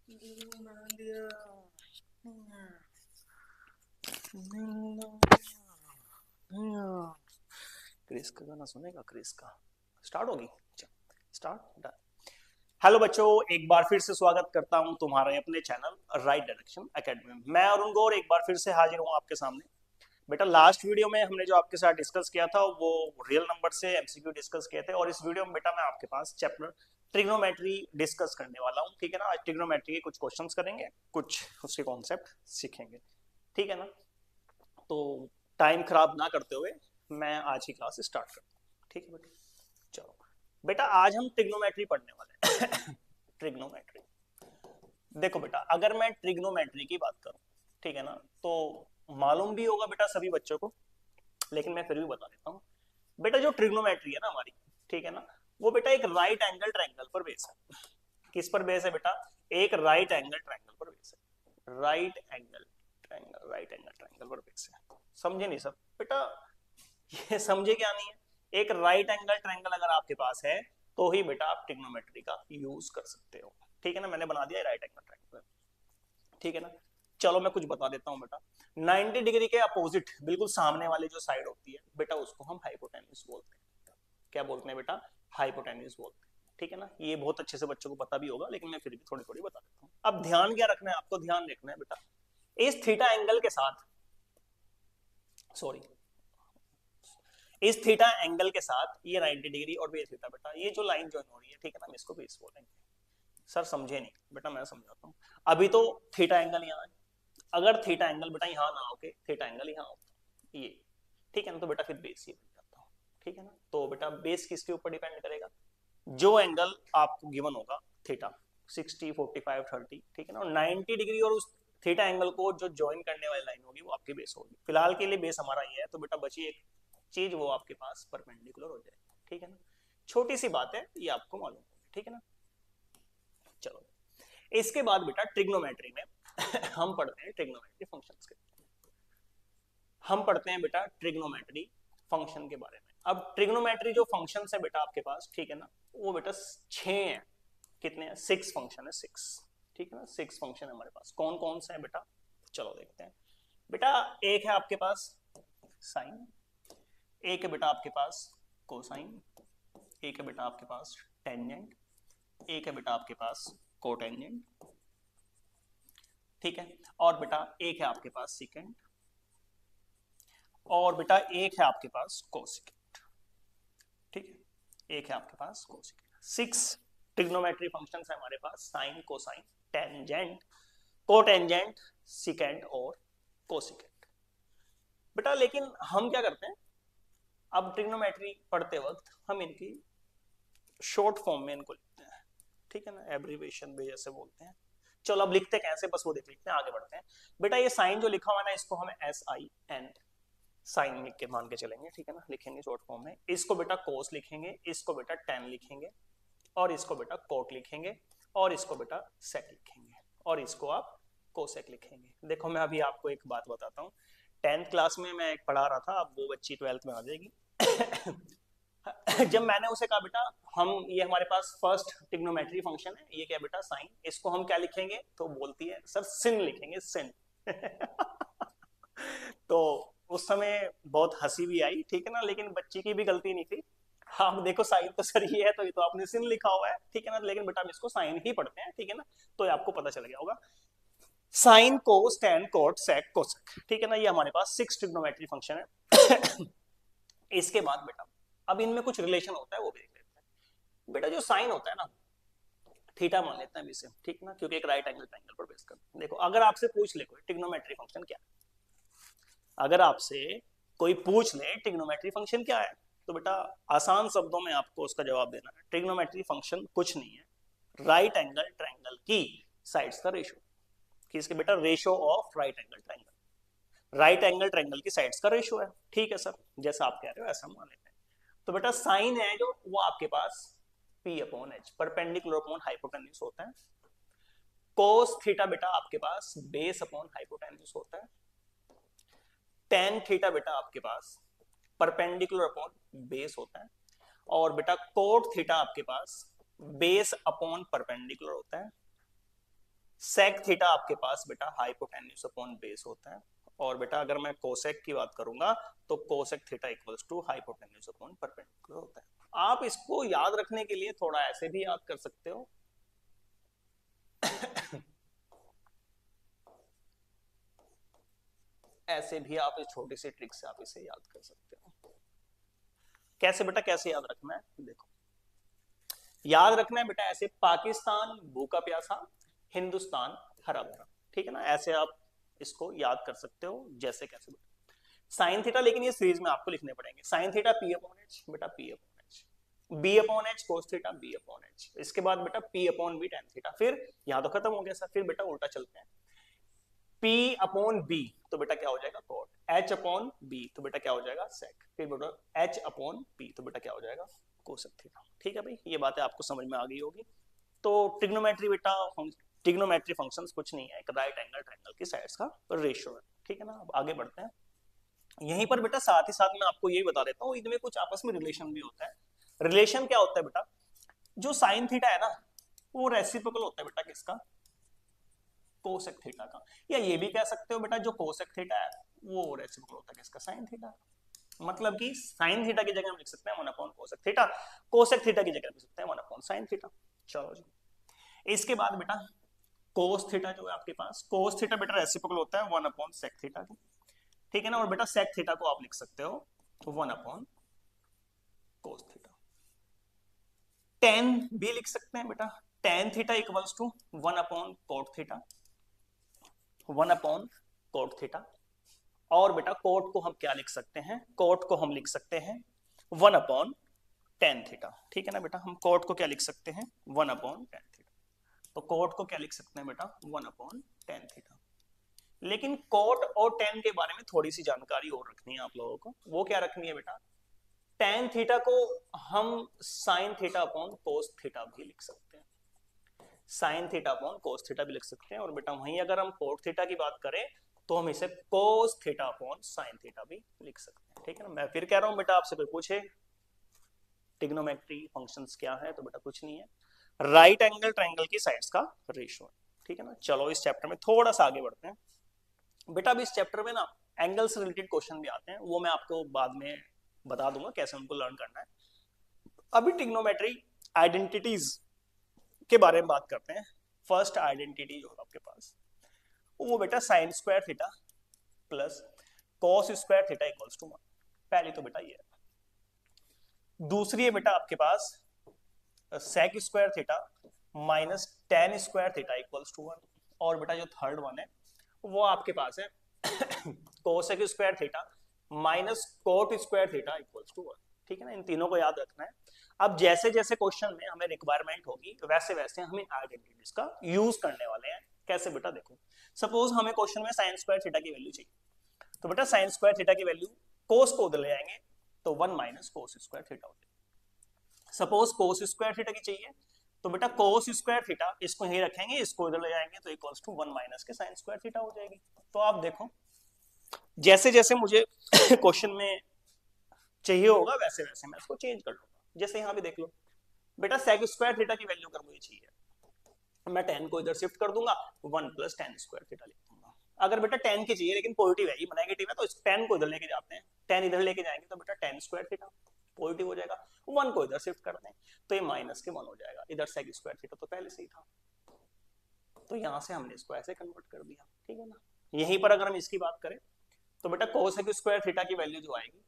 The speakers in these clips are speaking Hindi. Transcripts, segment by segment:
क्रिस का गाना सुनेगा? क्रिस का स्टार्ट होगी। स्टार्ट। हेलो बच्चों, एक बार फिर से स्वागत करता हूं तुम्हारे अपने चैनल राइट डायरेक्शन एकेडमी में। मैं अरुण गौर एक बार फिर से हाजिर हूं आपके सामने। बेटा लास्ट वीडियो में हमने जो आपके साथ डिस्कस किया था वो रियल नंबर से एमसीक्यू डिस्कस किए थे, और इस वीडियो में बेटा मैं आपके पास चैप्टर ट्रिग्नोमेट्री डिस्कस करने वाला हूं। ठीक है ना, आज ट्रिग्नोमेट्री के कुछ क्वेश्चंस करेंगे, कुछ उसके कॉन्सेप्ट सीखेंगे। ठीक है ना, तो टाइम खराब ना करते हुए मैं आज की क्लास स्टार्ट करता हूँ। ठीक है बेटा, चलो बेटा आज हम ट्रिग्नोमेट्री पढ़ने वाले हैं। ट्रिग्नोमेट्री, देखो बेटा अगर मैं ट्रिग्नोमेट्री की बात करूं, ठीक है ना, तो मालूम भी होगा बेटा सभी बच्चों को, लेकिन मैं फिर भी बता देता हूँ। बेटा जो ट्रिग्नोमेट्री है ना हमारी, ठीक है ना, वो बेटा एक राइट एंगल ट्रायंगल पर बेस है। किस पर बेस है बेटा? एक राइट एंगल ट्रायंगल पर बेस है। Right angle triangle, right angle triangle पर बेस है। समझे नहीं सब बेटा? ये समझे क्या नहीं है? एक राइट एंगल ट्रायंगल अगर आपके पास है तो ही बेटा आप ट्रिग्नोमेट्री का यूज कर सकते हो। ठीक है ना, मैंने बना दिया राइट एंगल ट्रायंगल। ठीक है ना, चलो मैं कुछ बता देता हूँ बेटा। 90 डिग्री के अपोजिट बिल्कुल सामने वाली जो साइड होती है बेटा, उसको हम हाइपोटेन्यूज बोलते हैं। क्या बोलते हैं बेटा? हाइपोटेन्यूज बोलते हैं। ठीक है ना, ये बहुत अच्छे से बच्चों को पता भी होगा, लेकिन मैं फिर भी थोड़ी थोड़ी बता देता हूँ। अब ध्यान क्या रखना है आपको? ध्यान रखना है बेटा, इस थीटा एंगल के साथ, सॉरी, इस थीटा एंगल के साथ ये 90 डिग्री और ये थीटा बेटा, ये जो लाइन ज्वाइन हो रही है, ठीक है ना, हम इसको बेस बोलेंगे। सर समझे नहीं बेटा? मैं समझाता हूँ। अभी तो थीटा एंगल यहाँ है, अगर थीटा एंगल बेटा यहाँ ना होके थीटा एंगल यहाँ होता ये, ठीक है ना, तो बेटा फिर बेस ये बन जाता। ठीक है ना, तो बेटा बेस किसके ऊपर डिपेंड करेगा? जो एंगल आपको गिवन होगा, थीटा 60, 45, 30, ठीक है ना, और 90 डिग्री और उस थीटा एंगल को जो ज्वाइन करने वाली लाइन होगी वो आपकी बेस होगी। फिलहाल के लिए बेस हमारा ये है, तो बेटा बची एक चीज, वो आपके पास परपेंडिकुलर हो जाएगी। ठीक है ना, छोटी सी बात है, ये आपको मालूम होगी। ठीक है ना, चलो इसके बाद बेटा ट्रिग्नोमेट्री में हम पढ़ते हैं ट्रिग्नोमेट्री फंक्शंस के, हम पढ़ते हैं बेटा ट्रिग्नोमेट्री फंक्शन के बारे में। अब ट्रिग्नोमेट्री जो फंक्शंस है बेटा आपके पास, ठीक है ना, वो बेटा 6 हैं। कितने हैं? 6 फंक्शन है, 6। ठीक है ना, 6 फंक्शन है हमारे पास। कौन कौन से हैं बेटा? चलो देखते हैं बेटा। एक है आपके पास साइन, एक है बेटा आपके पास कोसाइन, एक है बेटा आपके पास टेंजेंट, एक है बेटा आपके पास कोटेंजेंट। ठीक है, और बेटा एक है आपके पास सिकेंड, और बेटा एक है आपके पास कोसिकेंट। ठीक है, एक है आपके पास कोसिकेंट। 6 ट्रिग्नोमेट्री फंक्शंस है हमारे पास, sine, cosine, tangent, cotangent, secant और कोसिकेंट। बेटा लेकिन हम क्या करते हैं, अब ट्रिग्नोमेट्री पढ़ते वक्त हम इनकी शॉर्ट फॉर्म में इनको लिखते हैं। ठीक है ना, एब्रीविएशन भी जैसे बोलते हैं। चलो अब लिखते कैसे, बस वो देख लेते हैं, आगे बढ़ते हैं। बेटा ये साइन जो लिखा हुआ है ना, इसको हम SIN साइन लिख के मान के चलेंगे। ठीक है ना, लिखेंगे शॉर्ट फॉर्म में। इसको बेटा कोस लिखेंगे, इसको बेटा टेन लिखेंगे, और इसको बेटा कोट लिखेंगे, और इसको बेटा सेक लिखेंगे, और इसको आप कोसेक लिखेंगे। देखो मैं अभी आपको एक बात बताता हूँ। 10th क्लास में मैं एक पढ़ा रहा था, अब वो बच्ची 12th में आ जाएगी। जब मैंने उसे कहा बेटा हम, ये हमारे पास फर्स्ट ट्रिग्नोमेट्री फंक्शन है, ये क्या बेटा साइन, इसको हम क्या लिखेंगे? तो बोलती है सर सिन लिखेंगे, सिन। तो उस समय बहुत हंसी भी आई, ठीक है ना, लेकिन बच्ची की भी गलती नहीं थी। आप देखो साइन तो सर ये है, तो ये तो आपने सिन लिखा हुआ है, ठीक है ना, लेकिन बेटा हम इसको साइन ही पढ़ते हैं। ठीक है ना, तो ये आपको पता चल गया होगा। Sine, cos, tan, cot, sec, cosec. ठीक है ना, ये हमारे पास 6 ट्रिग्नोमेट्री फंक्शन है। इसके बाद बेटा अब इनमें कुछ रिलेशन होता है, वो भी देख लेते हैं। बेटा जो साइन होता है ना, थीटा मान लेते हैं अभी से, ठीक ना, क्योंकि एक राइट एंगल ट्रायंगल पर बेस करते हैं। देखो अगर आपसे पूछ ले कोई ट्रिग्नोमेट्री फंक्शन क्या है, अगर आपसे कोई पूछ ले ट्रिग्नोमेट्री फंक्शन क्या है, तो बेटा आसान शब्दों में आपको उसका जवाब देना है। ट्रिग्नोमेट्री फंक्शन कुछ नहीं है, राइट एंगल ट्रायंगल की साइड्स का रेशो। किसके बेटा? Ratio of right angle triangle. Right angle triangle की साइड्स का रेशो है। ठीक है सर, जैसा आप कह रहे हो ऐसा मान लेते हैं। तो बेटा साइन है जो, वो आपके पास P/H, परपेंडिकुलर अपॉन हाइपोटेन्यूज होता है। कोस थीटा बेटा आपके पास बेस अपॉन हाइपोटेन्यूज होता है। टेन थीटा बेटा आपके पास परपेंडिकुलर अपॉन बेस होता है। और बेटा कोट थीटा आपके पास बेस अपॉन परपेंडिकुलर होता है। सेक थीटा आपके पास बेटा हाइपोटेन्यूज अपॉन बेस होता है, और बेटा अगर मैं कोसेक की बात करूंगा तो cosec theta equals to hypotenuse upon perpendicular होता है। आप इसको याद रखने के लिए थोड़ा ऐसे भी याद कर सकते हो ऐसे भी आप इस छोटी सी ट्रिक से आप इसे याद कर सकते हो। कैसे बेटा, कैसे याद रखना है, देखो याद रखना है बेटा ऐसे, पाकिस्तान भूखा प्यासा, हिंदुस्तान हरा भरा, ठीक है ना, ऐसे आप इसको याद कर सकते हो जैसे कैसे बेटा साइन थीटा, लेकिन ये सीरीज में आपको लिखने पड़ेंगे। Sine theta P upon H बेटा, P upon H, B upon H cos theta, B upon H, इसके बाद बेटा P upon B tan theta, फिर यहां तो खत्म हो गया सर, फिर बेटा उल्टा चलते हैं, P अपॉन बी तो बेटा क्या हो जाएगा कॉट, H अपॉन बी तो बेटा क्या हो जाएगा सेक, फिर बेटा H अपॉन P तो बेटा क्या हो जाएगा कोसेक थीटा। ठीक है भाई, ये बातें आपको समझ में आ गई होगी। तो ट्रिग्नोमेट्री बेटा, ट्रिग्नोमेट्री फंक्शंस कुछ नहीं है, एक राइट एंगल ट्रायंगल की साइड्स का रेशियो है, ठीक है ना। अब आगे बढ़ते हैं, यहीं पर बेटा साथ ही साथ मैं आपको यही बता देता हूँ, इनमें कुछ आपस में रिलेशन भी होता है। रिलेशन क्या होता है बेटा, जो साइन थीटा है ना वो रेसिप्रोकल होता है बेटा किसका, कोसेक थीटा का, या ये भी कह सकते हो बेटा जो कोसेक थीटा है वो रेसिप्रोकल होता है किसका, साइन थीटा। मतलब कि साइन थीटा की जगह हम लिख सकते हैं 1 upon cosec theta, cosec theta की जगह लिख सकते हैं 1 अपॉन साइन थीटा। चलो जी, इसके बाद बेटा कोस थीटा जो है आपके पास, कोस थीटा बेटा रेसिप्रोकल होता है 1 अपॉन सेक थीटा की, ठीक है ना, और बेटा सेक थीटा को आप लिख सकते हो 1 अपॉन कोस थीटा। टेन भी लिख सकते हैं बेटा, tan theta equals to 1 upon cot theta, 1 upon cot theta, और बेटा कोट को हम क्या लिख सकते हैं, कोट को हम लिख सकते हैं 1 अपॉन टेन थीटा, ठीक है ना बेटा, हम कोट को क्या लिख सकते हैं 1 अपॉन टेन थीटा, तो कोट को क्या लिख सकते हैं बेटा 1 अपॉन टेन थीटा। लेकिन कोट और टेन के बारे में थोड़ी सी जानकारी और रखनी है आप लोगों को, वो क्या रखनी है बेटा, टेन थीटा को हम sine theta upon cos theta भी लिख सकते हैं, sine theta upon cos theta भी लिख सकते हैं, और बेटा वहीं अगर हम कोट थीटा की बात करें तो हम इसे cos theta upon sine theta भी लिख सकते हैं, ठीक है ना। मैं फिर कह रहा हूं बेटा, आपसे कोई पूछे ट्रिग्नोमेट्री फंक्शंस क्या है, तो बेटा कुछ नहीं है, राइट एंगल ट्रायंगल की साइड्स का रेशियो है, ठीक है ना। चलो इस चैप्टर में थोड़ा सा आगे बढ़ते हैं बेटा। अब इस चैप्टर में ना एंगल से रिलेटेड क्वेश्चन भी आते हैं, वो मैं आपको बाद में बता दूंगा कैसे उनको लर्न करना है। अभी ट्रिग्नोमेट्री आइडेंटिटीज के बारे में बात करते हैं। फर्स्ट आइडेंटिटी जो है आपके पास वो बेटा sine square theta plus cos square theta equals to 1, पहली तो बेटा ये है। दूसरी है बेटा आपके पास sec square theta minus tan square theta equals to 1, और बेटा जो थर्ड वन है वो आपके पास है cosec square theta minus cot square theta equals to 1, ठीक है ना। इन तीनों को याद रखना है। अब जैसे जैसे क्वेश्चन में हमें रिक्वायरमेंट होगी वैसे वैसे हम इन आइडेंटिटीज का यूज करने वाले हैं। कैसे बेटा, देखो सपोज हमें क्वेश्चन में साइन स्क्वायर थीटा की वैल्यू चाहिए, तो बेटा साइन स्क्वायर थीटा की वैल्यू कोस को उधर ले आएंगे तो 1 माइनस कोस स्क्वायर थीटा हो जाएगा। सपोज कोस स्क्वायर थीटा की चाहिए तो बेटा कोस स्क्वायर थीटा इसको यही रखेंगे, इसको इधर ले जाएंगे तो इक्वल्स टू 1 माइनस के साइन स्क्वायर थीटा हो जाएगी। तो आप देखो जैसे जैसे मुझे क्वेश्चन में चाहिए होगा वैसे वैसे मैं इसको चेंज कर लूंगा। जैसे यहाँ भी देख लो बेटा सेक स्क्वायर थीटा की वैल्यू अगर मुझे चाहिए, मैं टेन को इधर शिफ्ट कर दूंगा, 1 प्लस टेन स्क्वायर थीटा लिख दूंगा। अगर बेटा टेन की चाहिए लेकिन पॉजिटिव है, ये नेगेटिव है, तो इस टेन को इधर लेके जाते हैं, टेन इधर लेके जाएंगे तो बेटा टेन स्क्वायर थीटा पॉजिटिव हो जाएगा, 1 को इधर शिफ्ट कर दें तो ये माइनस के 1 हो जाएगा, इधर सेक स्क्वायर थीटा तो पहले से ही था, तो यहां से हमने इसको ऐसे कन्वर्ट कर दिया, ठीक है ना। यहीं पर अगर हम इसकी बात करें तो बेटा कोसेक स्क्वायर थीटा की वैल्यू जो आएगी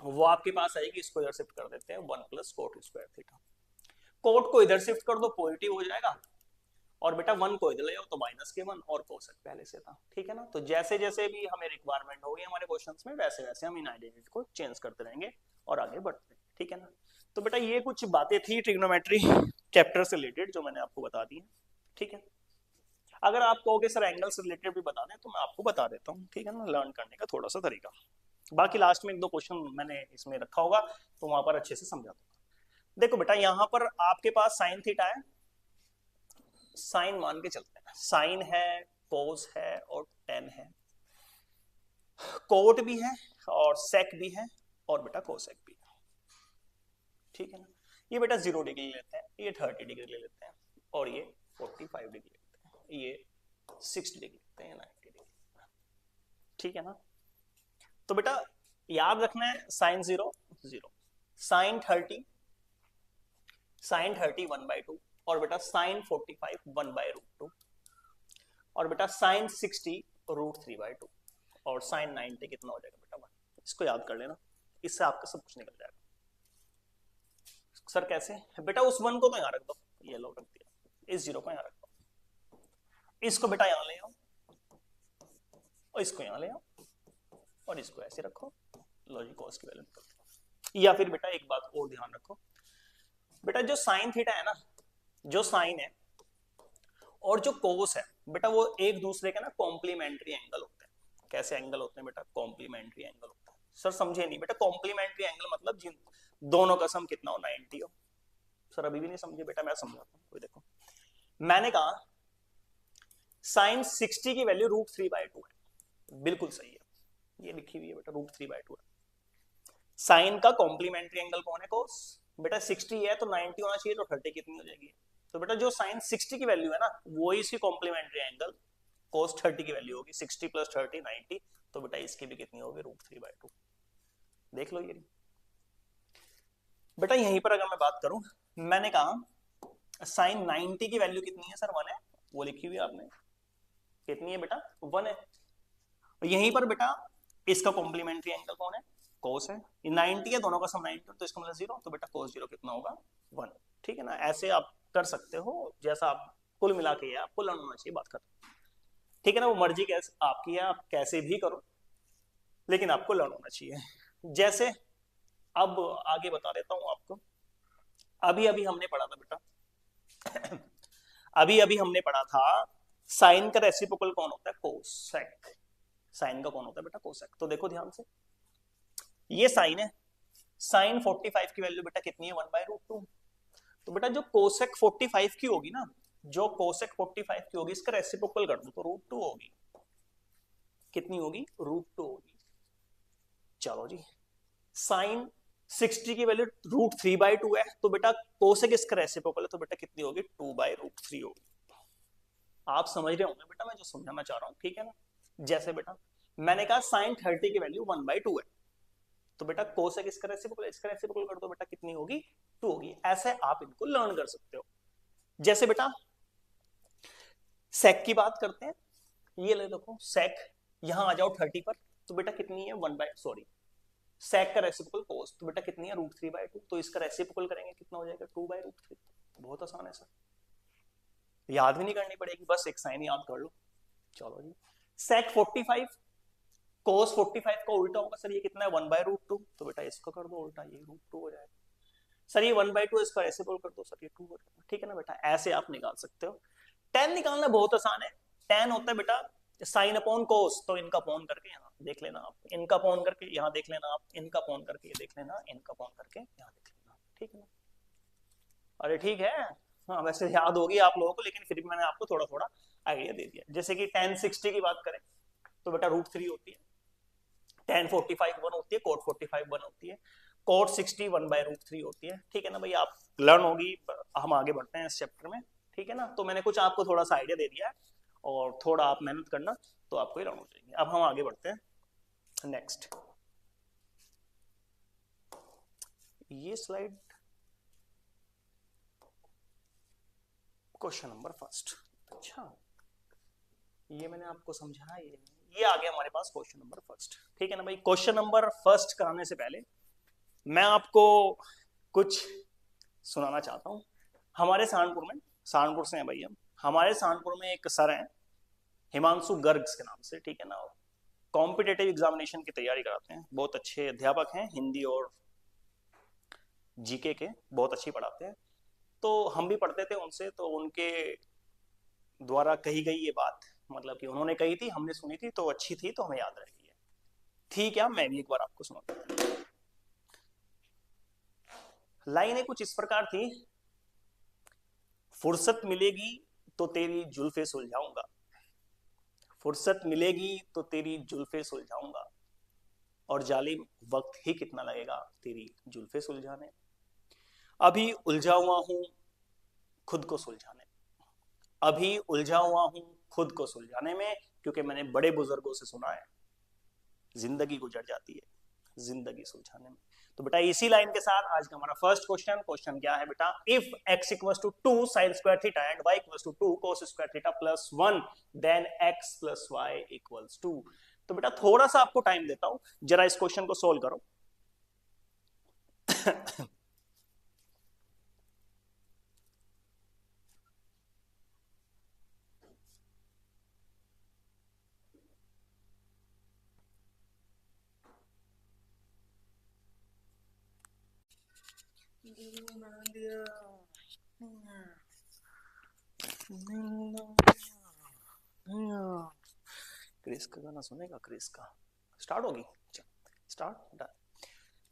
वो आपके पास आएगी, इसको इधर शिफ्ट कर देते हैं 1 plus cot square theta, cot को इधर शिफ्ट कर दो पॉजिटिव हो जाएगा, और बेटा 1 को इधर ले आओ तो माइनस के 1, और कोसेक पहले से था, ठीक है ना। तो जैसे जैसे भी हमें रिक्वायरमेंट होगी हमारे क्वेश्चंस में वैसे वैसे हम इन आइडेंटिटी को चेंज करते रहेंगे और आगे बढ़ते हैं, ठीक है ना। तो बेटा ये कुछ बातें थी ट्रिग्नोमेट्री चैप्टर से रिलेटेड जो मैंने आपको बता दी है, ठीक है। अगर आप कहोगे सर एंगल से रिलेटेड भी बता दें तो मैं आपको बता देता हूँ, ठीक है ना, लर्न करने का थोड़ा सा तरीका। बाकी लास्ट में एक दो क्वेश्चन मैंने इसमें रखा होगा तो वहां पर अच्छे से समझा दूंगा। देखो बेटा यहाँ पर आपके पास साइन थीटा है, साइन मान के चलते हैं, साइन है, कोस है और टेन है, कोट भी है और सेक भी है और बेटा कोसेक भी है, ठीक है ना। ये बेटा 0 डिग्री लेते हैं, ये 30 डिग्री ले लेते हैं और ये 45 डिग्री लेते हैं, ये 60 डिग्री लिखते हैं, 90 डिग्री, ठीक है ना। तो बेटा याद रखना है साइन 0 0, साइन 30 1/2, और बेटा साइन 45 1/√2, और बेटा साइन 60 √3/2, और साइन 90 कितना हो जाएगा बेटा 1। इसको याद कर लेना, इससे आपका सब कुछ निकल जाएगा। सर कैसे बेटा, उस 1 को तो यहाँ रख दो, ये लो रख दिया, इस 0 को यहाँ रख दो, इसको बेटा यहाँ ले आओ, और इसको यहाँ ले आओ, और इसको ऐसे रखो, लॉजिक कॉस की वैल्यू निकलती है। या फिर बेटा एक बात और ध्यान रखो, बेटा जो साइन थीटा है ना, जो साइन है और जो कोस है बेटा, वो एक दूसरे के ना कॉम्प्लीमेंट्री एंगल होते हैं। कैसे एंगल होते हैं बेटा, कॉम्प्लीमेंट्री एंगल होता है। सर समझे नहीं बेटा, कॉम्प्लीमेंट्री एंगल मतलब जिन दोनों का सम कितना हो, 90 हो। सर अभी भी नहीं समझे बेटा, मैं समझाता हूँ। कोई देखो, मैंने कहा साइन 60 की वैल्यू √3/2 है, बिल्कुल सही है, ये लिखी हुई है बेटा, √3/2 है। साइन का कॉम्प्लीमेंट्री एंगल कौन है, कोस। बेटा 60 है तो 90 होना चाहिए, तो 30 कितनी हो जाएगी। तो बेटा जो साइन 60 की वैल्यू है ना, वो ही इसकी कॉम्प्लीमेंट्री एंगल कोस 30 की वैल्यू होगी। 60 + 30 90, तो बेटा इसकी भी कितनी होगी, √3/2। देख लो ये बेटा। यहीं पर अगर मैं बात करूं, मैंने कहा साइन 90 की वैल्यू कितनी है सर, 1 है, वो लिखी हुई है आपने, कितनी है बेटा, 1 है। यहीं पर बेटा इसका कॉम्प्लीमेंट्री एंगल कौन है, कोस है। ये 90 है, दोनों का सम 90, तो इसका मतलब 0, तो बेटा कोस 0 कितना होगा, 1, ठीक है ना। ऐसे आप कर सकते हो, जैसा आप कुल मिला के आपको लर्न होना चाहिए, बात खत्म, ठीक है ना। वो मर्जी कैसे आपकी है, आप कैसे भी करो, लेकिन आपको लर्न होना चाहिए। जैसे अब आगे बता देता हूं आपको। अभी अभी हमने पढ़ा था बेटा अभी अभी हमने पढ़ा था साइन का रेसिप्रोकल कौन होता है, कोसेक। साइन का कौन होता है बेटा, कोसेक। तो देखो ध्यान से, ये साइन है, साइन 45 की वैल्यू बेटा कितनी है, 1/√2। तो बेटा जो कोसेक 45 की होगी ना, जो कोसेक 45 की होगी, इसका रेसिप्रोकल कर दो तो √2 होगी। कितनी होगी, √2 होगी। चलो जी, साइन 60 की वैल्यू √3/2 है, तो बेटा कोसेक इसका रेसिप्रोकल है, तो बेटा कितनी होगी, 2/√3 होगी। आप समझ रहे होंगे बेटा मैं जो समझाना चाह रहा हूं, ठीक है ना। जैसे बेटा मैंने कहा साइन 30 की वैल्यू 1/2 है, तो बेटा कोसेक इसका रेसिप्रोकल कर दो, बेटा कितनी होगी, 2 होगी। ऐसे आप इनको लर्न कर सकते हो। जैसे बेटा सेक की बात करते हैं, ये ले देखो सेक, यहां आ जाओ 30 पर, तो बेटा कितनी है, सेक का रेसिप्रोकल कोस, तो बेटा कितनी है, √3/2, तो इसका रेसिप्रोकल करेंगे कितना हो जाएगा, 2/√3। बहुत आसान है सर, याद भी नहीं करनी पड़ेगी, बस एक साइन याद कर लो। चलो जी, सेक 45 कोस 45 का उल्टा होगा सर, ये कितना है, 1/√2, तो बेटा इसको कर दो उल्टा, ये √2 हो जाएगा। सर ये 1/2 इसका रेसिप्रोकल कर दो, सर ये 2 हो जाएगा, ठीक है ना बेटा। ऐसे आप निकाल सकते हो। tan निकालना बहुत आसान है। tan होता है बेटा साइन अपॉन कोस, तो इनका अपॉन करके यहाँ देख लेना आप, इनका अपॉन करके यहाँ देख लेना आप, इनका अपॉन करके ये देख लेना, इनका अपॉन करके यहाँ देख लेना, ठीक है ना। अरे ठीक है, हाँ वैसे याद होगी आप लोगों को, लेकिन फिर भी मैंने आपको थोड़ा थोड़ा आइडिया दे दिया। जैसे कि tan 60 की बात करें, तो बेटा √3 होती है, tan 45 1 होती है, cot 45 1 होती है, cot 60 1/√3 होती है, ठीक है ना भाई। आप लर्न होगी, हम आगे बढ़ते हैं इस चैप्टर में, ठीक है ना। तो मैंने कुछ आपको थोड़ा सा आइडिया दे दिया है, और थोड़ा आप मेहनत करना तो आपको ही लर्न हो जाएंगे। अब हम आगे बढ़ते हैं नेक्स्ट। ये स्लाइड क्वेश्चन नंबर फर्स्ट, अच्छा ये मैंने आपको समझाया, ये आ गया हमारे पास क्वेश्चन नंबर फर्स्ट, ठीक है ना भाई। क्वेश्चन नंबर फर्स्ट कराने से पहले मैं आपको कुछ सुनाना चाहता हूँ। हमारे सहारनपुर से हैं भाई हम, हमारे सहारनपुर में एक सर हैं हिमांशु गर्ग के नाम से, ठीक है ना। कॉम्पिटेटिव एग्जामिनेशन की तैयारी कराते हैं, बहुत अच्छे अध्यापक हैं, हिंदी और जीके के बहुत अच्छी पढ़ाते हैं। तो हम भी पढ़ते थे उनसे, तो उनके द्वारा कही गई ये बात, मतलब कि उन्होंने कही थी, हमने सुनी थी, तो अच्छी थी, तो हमें याद रह गई है। ठीक है, मैं भी एक बार आपको सुनाता हूँ। लाइनें कुछ इस प्रकार थी, फुर्सत मिलेगी तो तेरी जुल्फे सुलझाऊंगा, फुर्सत मिलेगी तो तेरी जुल्फे सुलझाऊंगा, और जालिम वक्त ही कितना लगेगा तेरी जुल्फे सुलझाने, अभी उलझा हुआ हूं खुद को सुलझाने, अभी उलझा हुआ हूं खुद को सुलझाने में, क्योंकि मैंने बड़े बुजुर्गों से सुना है जिंदगी गुजर जाती है जिंदगी सुलझाने में। तो बेटा इसी लाइन के साथ आज का हमारा फर्स्ट क्वेश्चन क्या है बेटा, if x equals to 2 sin square theta and y equals to 2 cos square theta plus 1 then x plus y equals 2। तो बेटा थोड़ा सा आपको टाइम देता हूं, जरा इस क्वेश्चन को सोल्व करो। क्रिस का गाना सुनेगा, क्रिस का स्टार्ट होगी, स्टार्ट।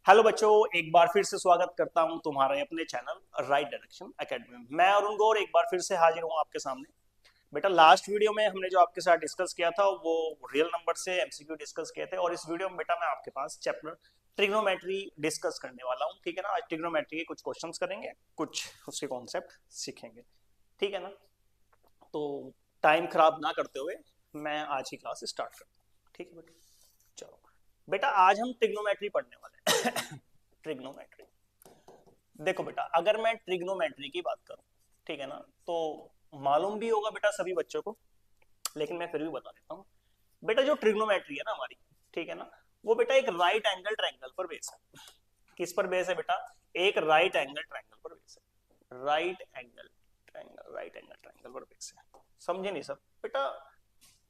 हेलो बच्चों, एक बार फिर से स्वागत करता हूं तुम्हारे अपने चैनल राइट डायरेक्शन एकेडमी में। मैं अरुण गौर एक बार फिर से हाजिर हूं आपके सामने। बेटा लास्ट वीडियो में हमने जो आपके साथ डिस्कस किया था वो रियल नंबर से एमसीक्यू डिस्कस किए थे, और इस वीडियो में बेटा मैं आपके पास चैप्टर ट्रिग्नोमेट्री डिस्कस करने वाला हूं। ठीक है ना, आज ट्रिग्नोमेट्री के कुछ क्वेश्चंस करेंगे, कुछ उसके कॉन्सेप्ट सीखेंगे। ठीक है ना, तो टाइम खराब ना करते हुए मैं आज की क्लास स्टार्ट करता हूँ। ठीक है बेटा, चलो बेटा आज हम ट्रिग्नोमेट्री पढ़ने वाले हैं। ट्रिग्नोमेट्री, देखो बेटा अगर मैं ट्रिग्नोमेट्री की बात करूं, ठीक है ना, तो मालूम भी होगा बेटा सभी बच्चों को, लेकिन मैं फिर भी बता देता हूँ। बेटा जो ट्रिग्नोमेट्री है ना हमारी, ठीक है ना, वो बेटा एक राइट एंगल ट्रायंगल पर बेस है। किस पर बेस है बेटा, एक राइट एंगल ट्रायंगल पर बेस है। Right angle triangle, right angle triangle पर बेस है। समझे नहीं सब बेटा,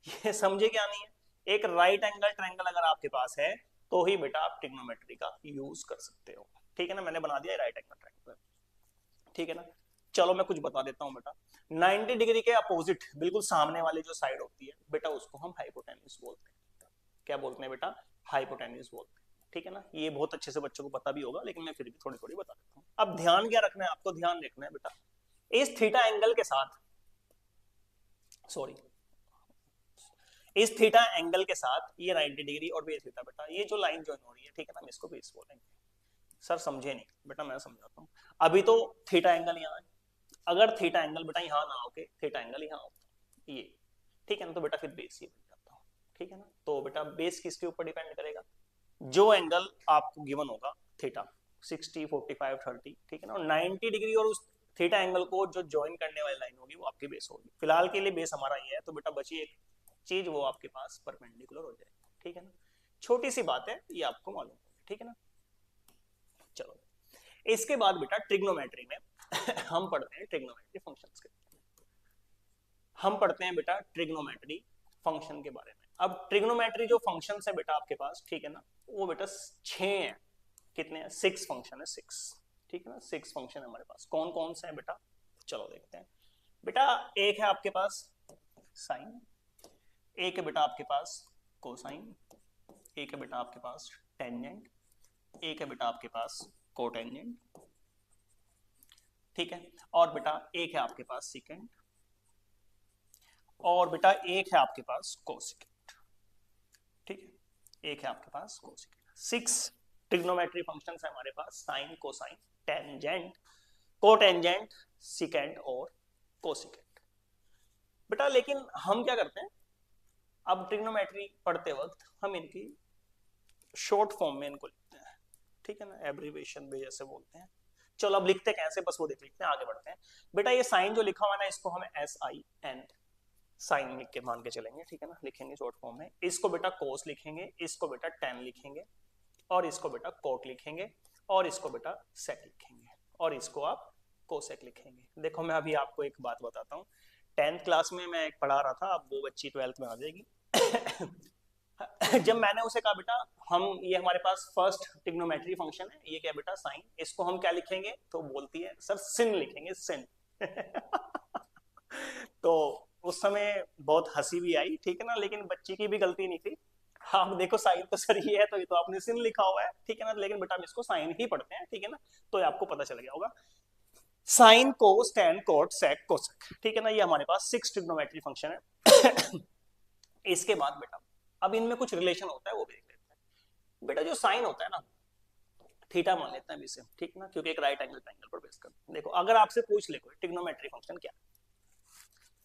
ये समझे क्या नहीं है। एक राइट एंगल ट्रायंगल अगर आपके पास है तो ही बेटा आप ट्रिग्नोमेट्री का यूज कर सकते हो। ठीक है ना, मैंने बना दिया राइट एंगल ट्रायंगल। ठीक है ना, चलो मैं कुछ बता देता हूं बेटा। 90 डिग्री के अपोजिट बिल्कुल सामने वाली जो साइड होती है बेटा, उसको हम हाइपोटेन्यूज बोलते हैं। क्या बोलते हैं बेटा, हाइपोटेन्यूज बोलते हैं। ठीक है ना, ये बहुत अच्छे से बच्चों को पता भी होगा, लेकिन मैं फिर भी थोड़ी थोड़ी बता देता हूँ। अब ध्यान क्या रखना है आपको, ध्यान रखना है बेटा इस थीटा एंगल के साथ, सॉरी इस थीटा एंगल के साथ ये 90 डिग्री और बेस थीटा बेटा, ये जो लाइन ज्वाइन हो रही है, ठीक है ना, हम इसको बेस बोलेंगे। सर समझे नहीं बेटा, मैं समझाता हूँ। अभी तो थीटा एंगल यहाँ है, अगर थीटा एंगल बेटा यहाँ ना होके थीटा एंगल यहाँ होता ये, ठीक है ना, तो बेटा फिर बेस ये बन जाता। ठीक है ना, तो बेटा बेस किसके ऊपर डिपेंड करेगा, जो एंगल आपको गिवन होगा थीटा 60 45 30, ठीक है ना, और 90 डिग्री और उस थीटा एंगल को जो ज्वाइन करने वाली लाइन होगी वो आपकी बेस होगी। फिलहाल के लिए बेस हमारा ये है, तो बेटा बची एक चीज, वो आपके पास परपेंडिकुलर हो जाएगी। ठीक है ना, छोटी सी बात है, ये आपको मालूम होगी। ठीक है ना, चलो इसके बाद बेटा ट्रिग्नोमेट्री में हम पढ़ते हैं ट्रिग्नोमेट्री फंक्शंस के, हम पढ़ते हैं बेटा ट्रिग्नोमेट्री फंक्शन के बारे में। अब ट्रिग्नोमेट्री जो फंक्शन है बेटा आपके पास, ठीक है ना, वो बेटा 6 है। कितने हैं, 6 फंक्शन है, 6। ठीक है ना, 6 फंक्शन है हमारे पास। कौन कौन से हैं बेटा, चलो देखते हैं। बेटा एक है आपके पास साइन, एक है बेटा आपके पास कोसाइन, एक है बेटा आपके पास टेंजेंट, एक है बेटा आपके पास कोटेंजेंट। ठीक है, और बेटा एक है आपके पास सिकेंड, और बेटा एक है आपके पास कोसिकेंट। ठीक है, एक है आपके पास कोसिकेंट। 6 ट्रिग्नोमेट्री फंक्शंस है हमारे पास, sine cosine tangent cotangent secant और कोसिकेंट। बेटा लेकिन हम क्या करते हैं, अब ट्रिग्नोमेट्री पढ़ते वक्त हम इनकी शॉर्ट फॉर्म में इनको लिखते हैं। ठीक है ना, एब्रीविएशन भी जैसे बोलते हैं। चलो अब लिखते कैसे, बस वो देख लेते हैं, आगे बढ़ते हैं। बेटा ये साइन जो लिखा हुआ है ना, इसको हम SIN साइन लिख के मान के चलेंगे। ठीक है ना, लिखेंगे शॉर्ट फॉर्म में। इसको बेटा कोस लिखेंगे, इसको बेटा टेन लिखेंगे, और इसको बेटा कोट लिखेंगे, और इसको बेटा सेक लिखेंगे, और इसको आप कोसेक लिखेंगे। देखो मैं अभी आपको एक बात बताता हूँ, 10th क्लास में मैं एक पढ़ा रहा था, अब वो बच्ची 12th में आ जाएगी। जब मैंने उसे कहा बेटा हम ये हमारे पास फर्स्ट ट्रिग्नोमेट्री फंक्शन है, ये क्या बेटा साइन, इसको हम क्या लिखेंगे, तो बोलती है सर सिन लिखेंगे, सिन। तो उस समय बहुत हंसी भी आई, ठीक है ना, लेकिन बच्ची की भी गलती नहीं थी। आप देखो साइन तो सर ये है, तो ये तो आपने सिन लिखा हुआ है, ठीक है ना, लेकिन बेटा हम इसको साइन ही पढ़ते हैं। ठीक है ना, तो ये आपको पता चल गया होगा, sine cos tan cot sec cosec. ठीक है ना, ये हमारे पास 6 ट्रिग्नोमेट्री फंक्शन है। इसके बाद बेटा अब इनमें कुछ रिलेशन होता है, वो भी देख लेते हैं। बेटा जो साइन होता है ना, थीटा मान लेते हैं इसे, ठीक ना, क्योंकि एक राइट एंगल ट्रायंगल पर बेस कर। देखो अगर आपसे पूछ ले कोई ट्रिग्नोमेट्री फंक्शन क्या,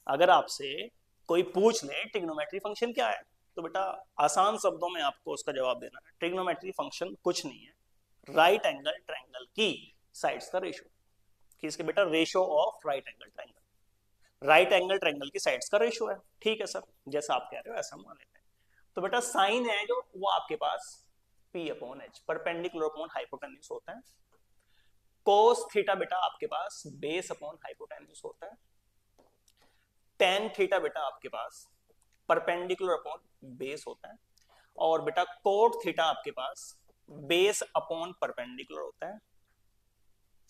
अगर आपसे कोई पूछ ले ट्रिग्नोमेट्री फंक्शन क्या है, तो बेटा आसान शब्दों में आपको उसका जवाब देना है। ट्रिग्नोमेट्री फंक्शन कुछ नहीं है, राइट एंगल ट्रायंगल की साइड्स का रेशो। किसके बेटा? Ratio of right angle triangle. Right angle triangle की साइड्स का रेशो है। ठीक है सर, जैसा आप कह रहे हो ऐसा मान लेते हैं। तो बेटा साइन है जो, वो आपके पास P upon H, perpendicular upon hypotenuse होता है। कोस थीटा बेटा आपके पास बेस अपॉन हाइपोटेन्यूज होता है। टेन थीटा बेटा आपके पास परपेंडिकुलर अपॉन बेस होता है। और बेटा कोट थीटा आपके पास बेस अपॉन परपेंडिकुलर होता है।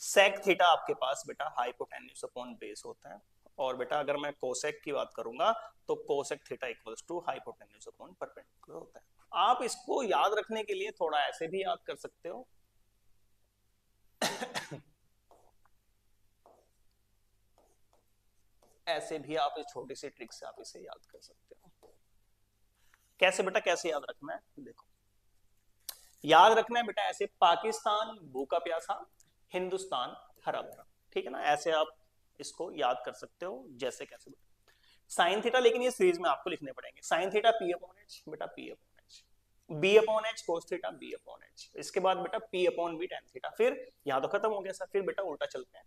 सेक थीटा आपके पास बेटा हाइपोटेन्यूज अपॉन बेस होता है। और बेटा अगर मैं कोसेक की बात करूंगा तो cosec theta equals to hypotenuse upon perpendicular होता है। आप इसको याद रखने के लिए थोड़ा ऐसे भी याद कर सकते हो। ऐसे भी आप इस छोटी सी ट्रिक से आप इसे याद कर सकते हो। कैसे बेटा, कैसे याद रखना है? देखो, याद रखना है बेटा ऐसे, पाकिस्तान भूखा प्यासा, हिंदुस्तान हरा भरा। ठीक है ना, ऐसे आप इसको याद कर सकते हो। जैसे कैसे बेटा साइन थीटा, लेकिन ये सीरीज में आपको लिखने पड़ेंगे। Sine theta P upon H बेटा, P upon H, B upon H cos theta, B upon H. इसके बाद बेटा P upon B ten theta. फिर यहाँ तो खत्म हो गया सर, फिर बेटा उल्टा चलते हैं।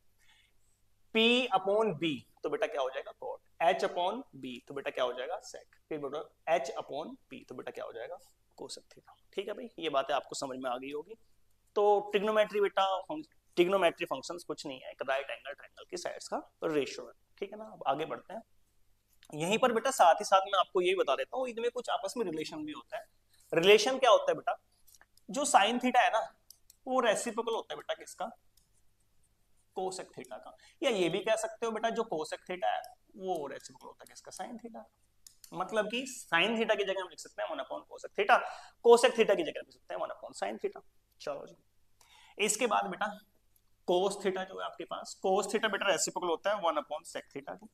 P अपॉन B तो बेटा क्या हो जाएगा? कॉट। H अपॉन B तो बेटा क्या हो जाएगा? सेक। फिर बेटा H अपॉन P तो बेटा क्या हो जाएगा? Cosec theta. ठीक है भाई, ये बातें आपको समझ में आ गई होगी। तो ट्रिग्नोमेट्री बेटा, ट्रिग्नोमेट्री फंक्शंस कुछ नहीं है, एक राइट एंगल ट्रायंगल की साइड्स का रेशियो है। ठीक है ना, अब आगे बढ़ते हैं। यहीं पर बेटा साथ ही साथ मैं आपको यही बता देता हूँ, इनमें कुछ आपस में रिलेशन भी होता है। रिलेशन क्या होता है बेटा? जो साइन थीटा है ना, वो रेसिप्रोकल होता है बेटा किसका? कोसेक थीटा का। या ये भी कह सकते हो बेटा जो कोसेक थीटा है वो रेसिप्रोकल होता है किसका? Sine theta. मतलब कि साइन थीटा की जगह हम लिख सकते हैं 1 upon cosec theta, cosec theta की जगह लिख सकते हैं 1 अपॉन साइन थीटा। चलो जी, इसके बाद बेटा कोस थीटा जो है आपके पास, कोस थीटा बेटा रेसिप्रोकल होता है 1 अपॉन सेक थीटा की।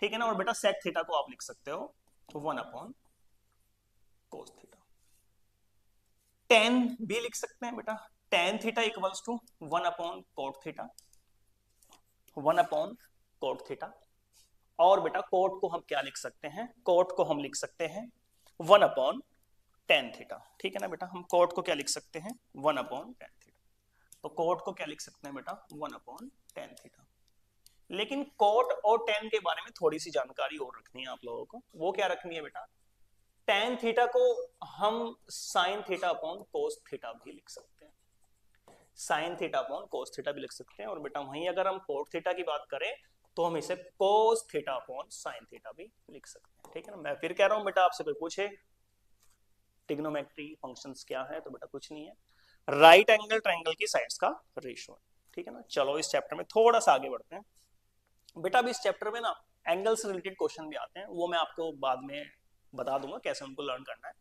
ठीक है ना, और बेटा सेक थीटा को आप लिख सकते हो 1 अपॉन कोस थीटा। टेन भी लिख सकते हैं बेटा, tan theta equals to 1 upon cot theta, 1 upon cot theta. और बेटा कोट को हम क्या लिख सकते हैं? कोट को हम लिख सकते हैं 1 अपॉन टेन थीटा। ठीक है ना बेटा, हम कोट को क्या लिख सकते हैं? 1 अपॉन टेन थीटा। तो कोट को क्या लिख सकते हैं बेटा? 1 अपॉन टेन थीटा। लेकिन कोट और टेन के बारे में थोड़ी सी जानकारी और रखनी है आप लोगों को। वो क्या रखनी है बेटा? टेन थीटा को हम sine theta upon cos theta भी लिख सकते हैं, sine theta upon cos theta भी लिख सकते हैं। और बेटा वहीं अगर हम कोट थीटा की बात करें तो हम इसे cos theta upon sine theta भी लिख सकते हैं। ठीक है ना, मैं फिर कह रहा हूं बेटा, आपसे कोई पूछे ट्रिग्नोमेट्री फंक्शंस क्या है, तो बेटा कुछ नहीं है, राइट एंगल ट्रायंगल की साइड्स का रेशियो है। ठीक है ना, चलो इस चैप्टर में थोड़ा सा आगे बढ़ते हैं। बेटा अब इस चैप्टर में ना एंगल से रिलेटेड क्वेश्चन भी आते हैं, वो मैं आपको बाद में बता दूंगा कैसे उनको लर्न करना है।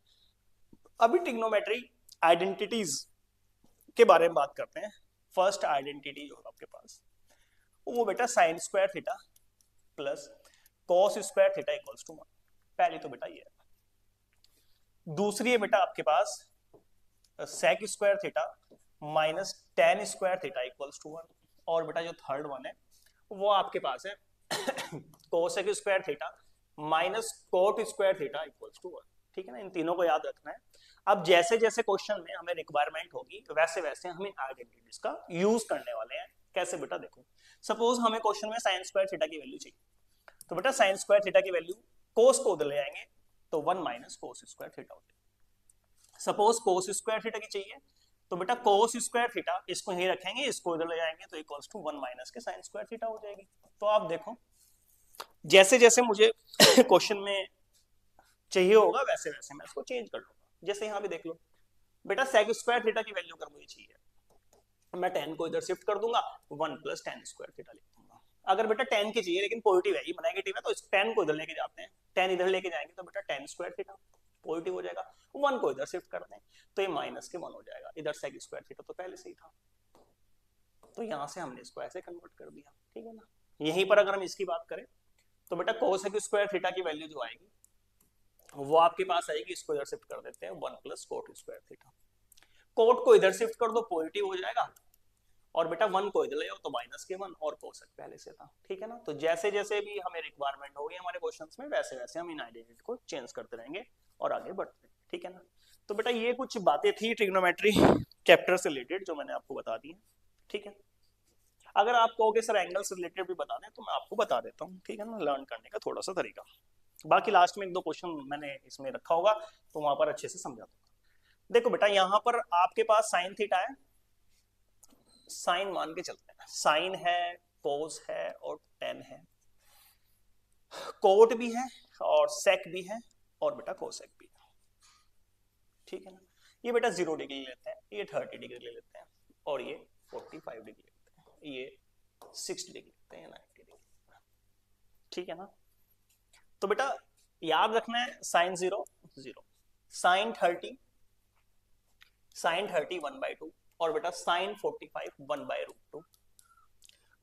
अभी ट्रिग्नोमेट्री आइडेंटिटीज के बारे में बात करते हैं। फर्स्ट आइडेंटिटी जो आपके पास वो बेटा sine square theta plus cos square theta equals to 1। पहली तो बेटा ये है। दूसरी है बेटा आपके पास sec square theta minus tan square theta equals to 1। और बेटा जो थर्ड वन है वो आपके पास है cosec square theta minus cot square theta equals to 1। ठीक है ना, इन तीनों को याद रखना है। अब जैसे जैसे क्वेश्चन में हमें रिक्वायरमेंट होगी वैसे वैसे हम इन आइडेंटिटीज का यूज करने वाले हैं। कैसे बेटा? देखो, सपोज हमें क्वेश्चन में साइन स्क्वायर थीटा की वैल्यू चाहिए, तो बेटा साइन स्क्वायर थीटा की वैल्यू कोस को उधर ले आएंगे तो 1 माइनस कोस स्क्वायर थीटा हो जाएगा। सपोज कोस स्क्वायर थीटा की चाहिए तो बेटा कोस स्क्वायर थीटा इसको यही रखेंगे, इसको इधर ले जाएंगे तो इक्वल्स टू 1 माइनस के साइन स्क्वायर थीटा हो जाएगी। तो आप देखो जैसे जैसे मुझे क्वेश्चन में चाहिए होगा वैसे वैसे मैं इसको चेंज कर लूंगा। जैसे यहाँ भी देख लो बेटा सेक स्क्वायर थीटा की वैल्यू अगर मुझे चाहिए, मैं टेन को इधर शिफ्ट कर दूंगा, 1 प्लस टेन स्क्वायर थीटा लिख दूंगा। अगर बेटा टेन की चाहिए लेकिन पॉजिटिव है, ये नेगेटिव है, तो इस टेन को इधर लेके जाते हैं, टेन इधर लेके जाएंगे तो बेटा टेन स्क्वायर थीटा पॉजिटिव हो जाएगा, 1 को इधर शिफ्ट करते हैं तो ये माइनस के 1 हो जाएगा। इधर सेक स्क्वायर थीटा तो पहले से ही था, तो यहां से हमने इसको ऐसे कन्वर्ट कर दिया। ठीक है ना, यहीं पर अगर हम इसकी बात करें तो बेटा कोसेक स्क्वायर थीटा की वैल्यू जो आएगी वो आपके पास आएगी, इसको इधर शिफ्ट कर देते हैं 1 plus cot square theta. Cot को इधर शिफ्ट कर दो पॉजिटिव हो जाएगा, और बेटा 1 को इधर ले जाओ तो -k1 और कोसेक पहले से था, ठीक है ना। तो जैसे जैसे भी हमें रिक्वायरमेंट होगी हमारे क्वेश्चंस में वैसे वैसे हम इन आइडेंटिटी को चेंज करते रहेंगे और आगे बढ़ते हैं, ठीक है ना। तो बेटा ये कुछ बातें थी ट्रिग्नोमेट्री चैप्टर से रिलेटेड जो मैंने आपको बता दी है, ठीक है। अगर आप कहोगे सर एंगल से रिलेटेड भी बता दें तो मैं आपको बता देता हूँ, ठीक है ना, लर्न करने का थोड़ा सा तरीका। बाकी लास्ट में 1-2 क्वेश्चन मैंने इसमें रखा होगा तो वहां पर अच्छे से समझा दूंगा। देखो बेटा यहाँ पर आपके पास साइन थीटा है, साइन मान के चलते हैं, साइन है, कोस है और टेन है, कोट भी है और सेक भी है और बेटा कोसेक भी है, ठीक है ना। ये बेटा 0 डिग्री लेते हैं, ये 30 डिग्री ले लेते हैं और ये 45 डिग्री लेते हैं, ये 60 डिग्री लेते हैं, 90 डिग्री, ठीक है ना। तो बेटा याद रखना है साइन 0 0, साइन 30 1/2 और बेटा साइन 45 1/√2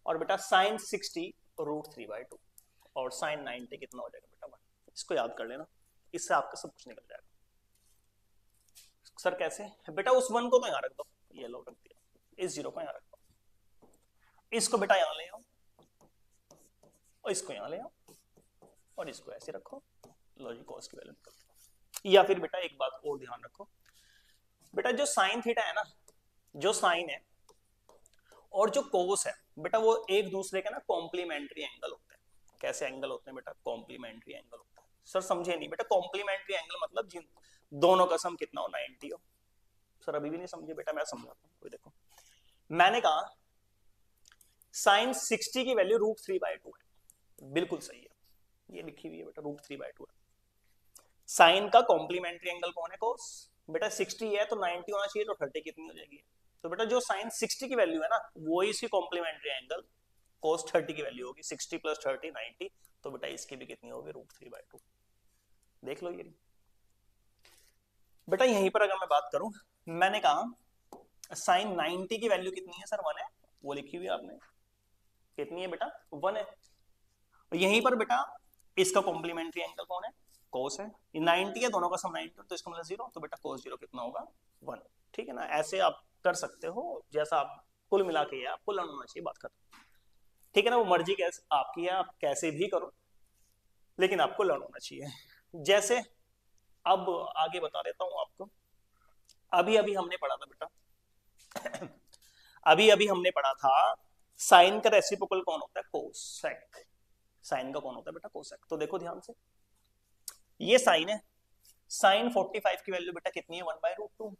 और बेटा साइन 60 √3/2 और साइन 90 कितना हो जाएगा बेटा 1। इसको याद कर लेना, इससे आपका सब कुछ निकल जाएगा। सर कैसे? बेटा उस 1 को तो यहाँ रख दो, ये लो रख दिया, इस 0 को यहाँ रख दो, इसको बेटा यहाँ ले आओ और इसको यहाँ ले आओ और इसको ऐसे रखो, लॉजिक कॉस की वैल्यू निकल दो। या फिर बेटा एक बात और ध्यान रखो, बेटा जो साइन थीटा है ना, जो साइन है और जो कोस है बेटा वो एक दूसरे के ना कॉम्प्लीमेंट्री एंगल होते हैं। कैसे एंगल होते हैं बेटा? कॉम्प्लीमेंट्री एंगल होता है। सर समझे नहीं बेटा, कॉम्प्लीमेंट्री एंगल मतलब जिन दोनों का सम कितना हो 90 हो। सर अभी भी नहीं समझे बेटा, मैं समझाता हूँ। कोई देखो, मैंने कहा साइन 60 की वैल्यू √3/2 है, बिल्कुल सही है, ये लिखी हुई है बेटा, √3/2 है। साइन का कॉम्प्लीमेंट्री एंगल कौन है? कोस। बेटा 60 है तो 90 होना चाहिए, तो 30 कितनी हो जाएगी? तो बेटा जो साइन 60 की वैल्यू है ना वो इसकी कॉम्प्लीमेंट्री एंगल कोस 30 की वैल्यू होगी, 60 + 30 90, तो बेटा इसकी भी कितनी होगी? √3/2। देख लो ये बेटा। यहीं पर अगर मैं बात करूं, मैंने कहा साइन 90 की वैल्यू कितनी है? सर 1 है, वो लिखी हुई आपने, कितनी है बेटा? 1 है। यहीं पर बेटा इसका कॉम्प्लीमेंट्री एंगल कौन है? कोस है। 90 है, दोनों का सम 90, तो इसका मतलब 0, तो बेटा कोस 0 कितना होगा? 1, ठीक है ना। ऐसे आप कर सकते हो, जैसा आप कुल मिला के आपको लर्न होना चाहिए, बात खत्म, ठीक है ना। वो मर्जी कैसे आपकी है, आप कैसे भी करो, लेकिन आपको लर्न होना चाहिए। जैसे अब आगे बता देता हूं आपको। अभी अभी हमने पढ़ा था बेटा अभी अभी हमने पढ़ा था साइन का रेसिप्रोकल कौन होता है? कोसेक। साइन का कौन होता है बेटा? कोसेक। तो देखो ध्यान से, ये साइन है, साइन 45 की वैल्यू बेटा कितनी है? 1/√2।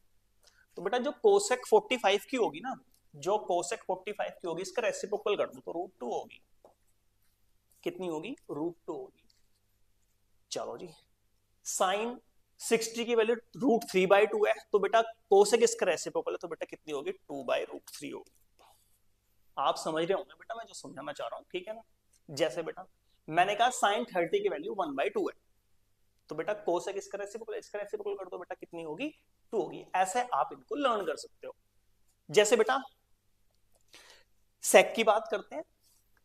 तो बेटा जो कोसेक 45 की होगी ना, जो कोसेक 45 की होगी, इसका रेसिप्रोकल कर दो तो √2 होगी। कितनी होगी? √2 होगी। चलो जी, साइन 60 की वैल्यू √3/2 है, तो बेटा कोसेक इसका रेसिप्रोकल है, तो बेटा कितनी होगी? 2/√3 होगी। आप समझ रहे होंगे बेटा मैं जो समझाना चाह रहा हूं, ठीक है ना। जैसे बेटा मैंने कहा साइन 30 की वैल्यू 1/2 है, तो बेटा कोसेक इसका रेसिप्रोकल कर दो, बेटा कितनी होगी? 2 होगी। ऐसे आप इनको लर्न कर सकते हो। जैसे बेटा सेक की बात करते हैं,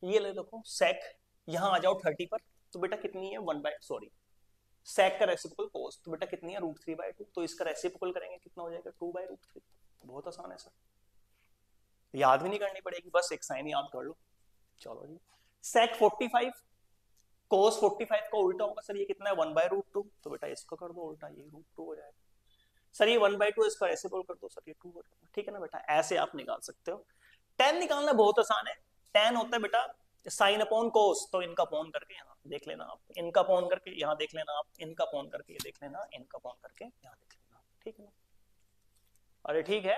ये ले देखो सेक, यहां आ जाओ 30 पर, तो बेटा कितनी है? सेक का रेसिप्रोकल कोस, तो बेटा कितनी है? √3/2, तो इसका रेसिप्रोकल करेंगे कितना हो जाएगा? 2/√3। बहुत आसान है सर, याद भी नहीं करनी पड़ेगी, बस एक साइन याद कर लो। चलो जी, सेक 45 कोस 45 का उल्टा होगा सर, ये कितना है? 1/√2, तो बेटा इसको कर दो उल्टा, ये √2 हो जाएगा। सर ये 1/2 इसका रेसिप्रोकल कर दो, सर ये 2 हो जाएगा, ठीक है ना बेटा। ऐसे आप निकाल सकते हो। tan निकालना बहुत आसान है। tan होता है बेटा साइन अपॉन कोस, तो इनका अपॉन करके यहाँ देख लेना आप, इनका अपॉन करके यहाँ देख लेना आप, इनका अपॉन करके ये देख लेना, इनका अपॉन करके यहाँ देख लेना, ठीक है ना। अरे ठीक है,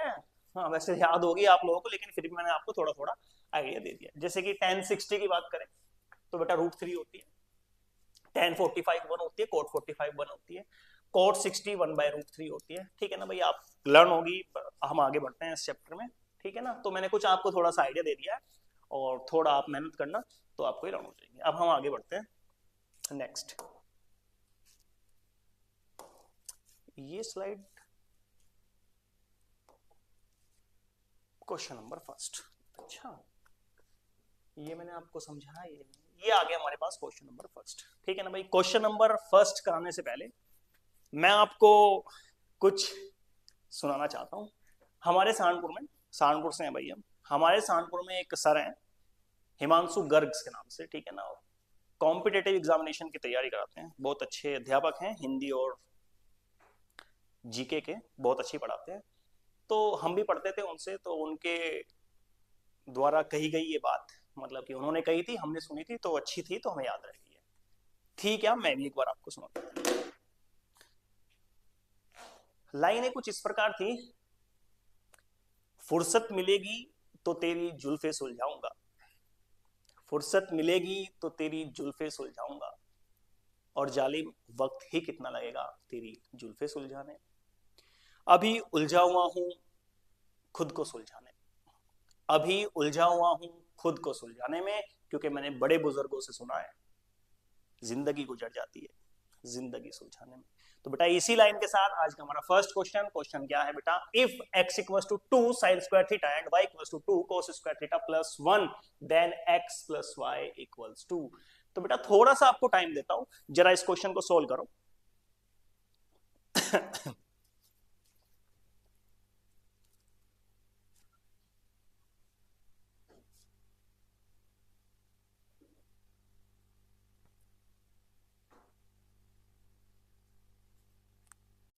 हाँ वैसे याद होगी आप लोगों को, लेकिन फिर भी मैंने आपको थोड़ा थोड़ा आइडिया दे दिया। जैसे कि tan 60 की बात करें तो बेटा √3 होती है, tan 45 1 होती है, cot 45 1 होती है, cot 60 1/√3 होती है, ठीक है ना भाई। आप लर्न होगी, हम आगे बढ़ते हैं इस चैप्टर में, ठीक है ना। तो मैंने कुछ आपको थोड़ा सा आइडिया दे दिया है और थोड़ा आप मेहनत करना तो आपको लर्न हो जाएंगे। अब हम आगे बढ़ते हैं नेक्स्ट। ये स्लाइड क्वेश्चन नंबर फर्स्ट, अच्छा ये मैंने आपको समझाया, ये आ गया हमारे पास क्वेश्चन नंबर फर्स्ट, ठीक है ना भाई। क्वेश्चन नंबर फर्स्ट कराने से पहले मैं आपको कुछ सुनाना चाहता हूं। हमारे सहारनपुर से हैं भाई हम, हमारे सहारनपुर में एक सर हैं हिमांशु गर्ग के नाम से, ठीक है ना, कॉम्पिटेटिव एग्जामिनेशन की तैयारी कराते हैं, बहुत अच्छे अध्यापक हैं, हिंदी और जीके के बहुत अच्छी पढ़ाते हैं। तो हम भी पढ़ते थे उनसे, तो उनके द्वारा कही गई ये बात, मतलब कि उन्होंने कही थी, हमने सुनी थी, तो अच्छी थी, तो हमें याद रह गई है। ठीक है, मैं भी एक बार आपको सुनाता हूं। लाइनें कुछ इस प्रकार थी। फुर्सत मिलेगी तो तेरी जुल्फे सुलझाऊंगा, फुर्सत मिलेगी तो तेरी जुल्फे सुलझाऊंगा, और जालिम वक्त ही कितना लगेगा तेरी जुल्फे सुलझाने। अभी उलझा हुआ हूं खुद को सुलझाने, अभी उलझा हुआ हूं खुद को सुलझाने में, क्योंकि मैंने बड़े बुजुर्गों से सुना है जिंदगी गुजर जाती है जिंदगी सुलझाने में। तो बेटा इसी लाइन के साथ आज का हमारा फर्स्ट क्वेश्चन क्या है बेटा, if x equals to 2 sin square theta and y equals to 2 cos square theta plus 1 then x plus y equals 2। तो बेटा थोड़ा सा आपको टाइम देता हूं, जरा इस क्वेश्चन को सोल्व करो।